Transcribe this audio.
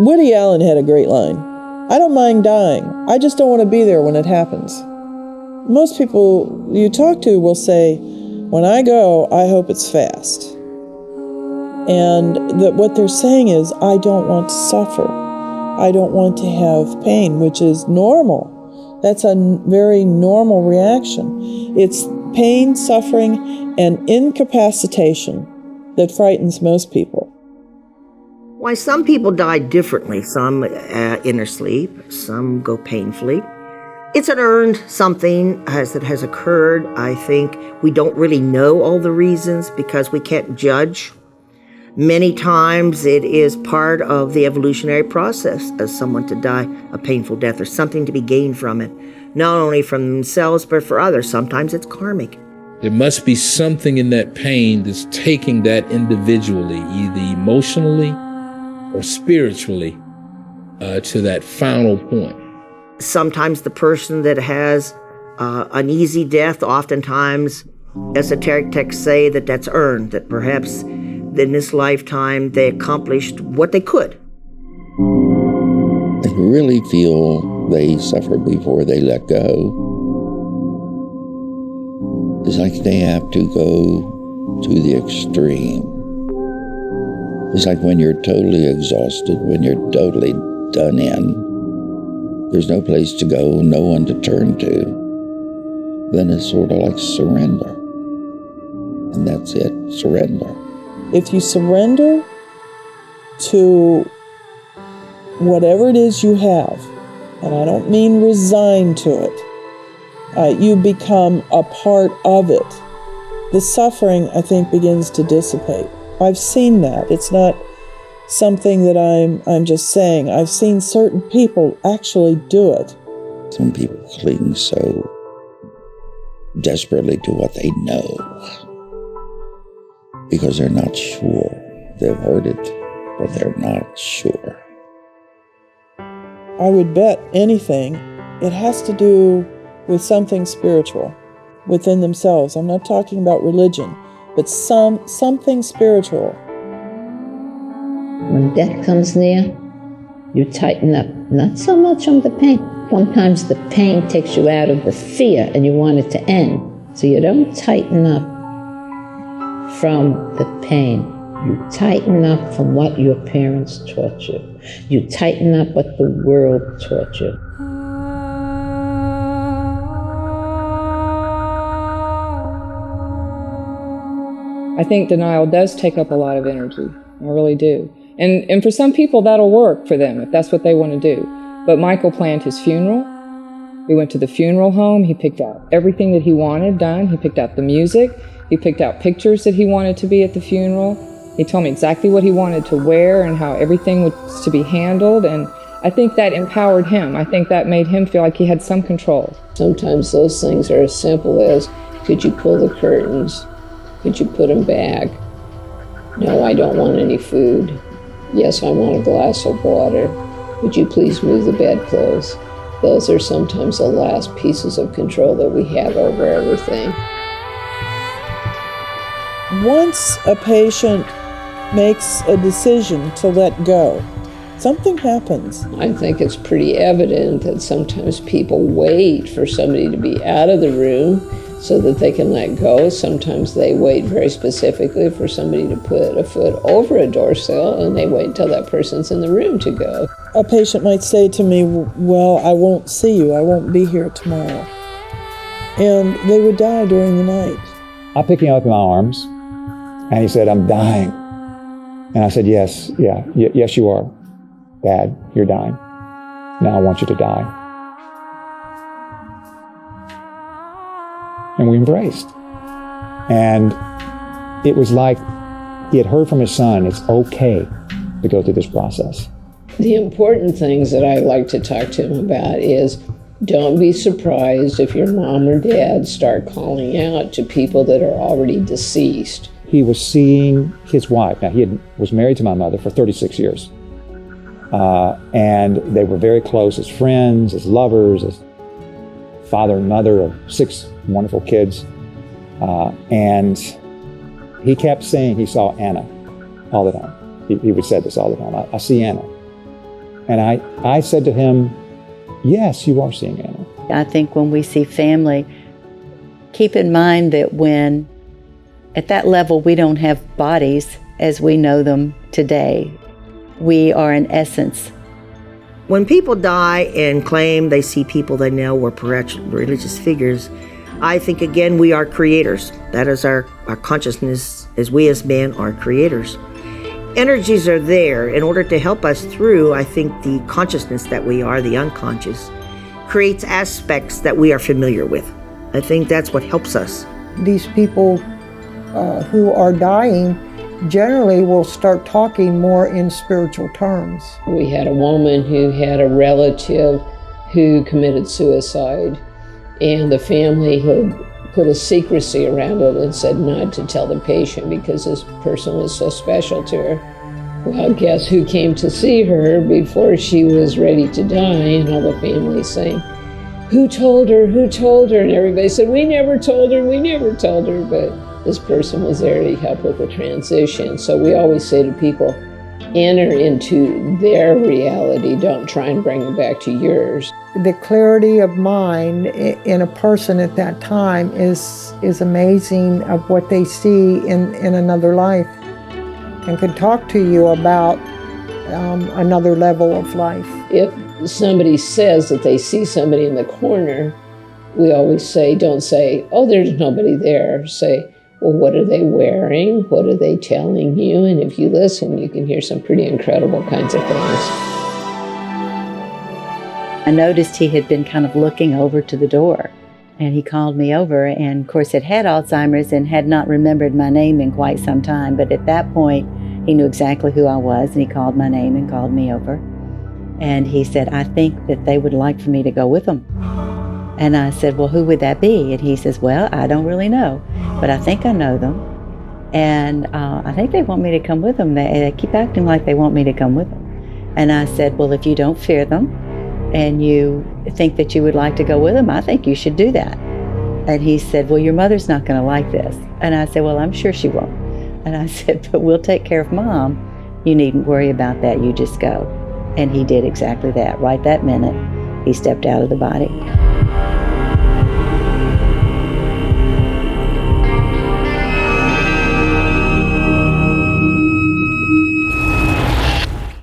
Woody Allen had a great line. I don't mind dying. I just don't want to be there when it happens. Most people you talk to will say, when I go, I hope it's fast. And what they're saying is, I don't want to suffer. I don't want to have pain, which is normal. That's a very normal reaction. It's pain, suffering, and incapacitation that frightens most people. Why some people die differently. Some inner sleep, some go painfully. It's an earned something that has occurred. I think we don't really know all the reasons because we can't judge. Many times it is part of the evolutionary process as someone to die a painful death or something to be gained from it, not only from themselves but for others. Sometimes it's karmic. There must be something in that pain that's taking that individually, either emotionally or spiritually, to that final point. Sometimes the person that has an easy death, oftentimes esoteric texts say that that's earned, that perhaps in this lifetime they accomplished what they could. They really feel they suffer before they let go. It's like they have to go to the extreme. It's like when you're totally exhausted, when you're totally done in, there's no place to go, no one to turn to. Then it's sort of like surrender. And that's it, surrender. If you surrender to whatever it is you have, and I don't mean resign to it, you become a part of it. The suffering, I think, begins to dissipate. I've seen that. It's not something that I'm just saying. I've seen certain people actually do it. Some people cling so desperately to what they know because they're not sure. They've heard it, but they're not sure. I would bet anything it has to do with something spiritual within themselves. I'm not talking about religion, but something spiritual. When death comes near, you tighten up, not so much on the pain. Sometimes the pain takes you out of the fear and you want it to end. So you don't tighten up from the pain. You tighten up from what your parents taught you. You tighten up what the world taught you. I think denial does take up a lot of energy. I really do. And for some people, that'll work for them if that's what they want to do. But Michael planned his funeral. We went to the funeral home. He picked out everything that he wanted done. He picked out the music. He picked out pictures that he wanted to be at the funeral. He told me exactly what he wanted to wear and how everything was to be handled. And I think that empowered him. I think that made him feel like he had some control. Sometimes those things are as simple as, could you pull the curtains? Could you put them back? No, I don't want any food. Yes, I want a glass of water. Would you please move the bedclothes? Those are sometimes the last pieces of control that we have over everything. Once a patient makes a decision to let go, something happens. I think it's pretty evident that sometimes people wait for somebody to be out of the room so that they can let go. Sometimes they wait very specifically for somebody to put a foot over a door sill, and they wait until that person's in the room to go. A patient might say to me, well, I won't see you, I won't be here tomorrow. And they would die during the night. I picked him up in my arms, and he said, I'm dying. And I said, yes, yes you are. Dad, you're dying. Now I want you to die. And we embraced. And it was like he had heard from his son, it's okay to go through this process. The important things that I like to talk to him about is, don't be surprised if your mom or dad start calling out to people that are already deceased. He was seeing his wife. Now, was married to my mother for 36 years. And they were very close as friends, as lovers, as father and mother of 6 wonderful kids. And he kept saying he saw Anna all the time. He would say this all the time, I see Anna. And I said to him, yes, you are seeing Anna. I think when we see family, keep in mind that when at that level we don't have bodies as we know them today. We are an essence. When people die and claim they see people they know were religious figures, I think, again, we are creators. That is our consciousness, as we as men are creators. Energies are there in order to help us through. I think the consciousness that we are, the unconscious, creates aspects that we are familiar with. I think that's what helps us. These people who are dying generally will start talking more in spiritual terms. We had a woman who had a relative who committed suicide, and the family had put a secrecy around it and said not to tell the patient because this person was so special to her. Well, guess who came to see her before she was ready to die? And all the family saying, who told her, who told her? And everybody said, we never told her, we never told her. But this person was there to help with the transition. So we always say to people, enter into their reality. Don't try and bring it back to yours. The clarity of mind in a person at that time is amazing, of what they see in another life, and can talk to you about another level of life. If somebody says that they see somebody in the corner, we always say, don't say, oh, there's nobody there. Say, well, what are they wearing? What are they telling you? And if you listen, you can hear some pretty incredible kinds of things. I noticed he had been kind of looking over to the door, and he called me over, and of course had Alzheimer's and had not remembered my name in quite some time, but at that point he knew exactly who I was, and he called my name and called me over. And he said, I think that they would like for me to go with them. And I said, well, who would that be? And he says, well, I don't really know, but I think I know them. And I think they want me to come with them. They keep acting like they want me to come with them. And I said, well, if you don't fear them and you think that you would like to go with them, I think you should do that. And he said, well, your mother's not going to like this. And I said, well, I'm sure she won't. And I said, but we'll take care of Mom. You needn't worry about that. You just go. And he did exactly that. Right that minute, he stepped out of the body.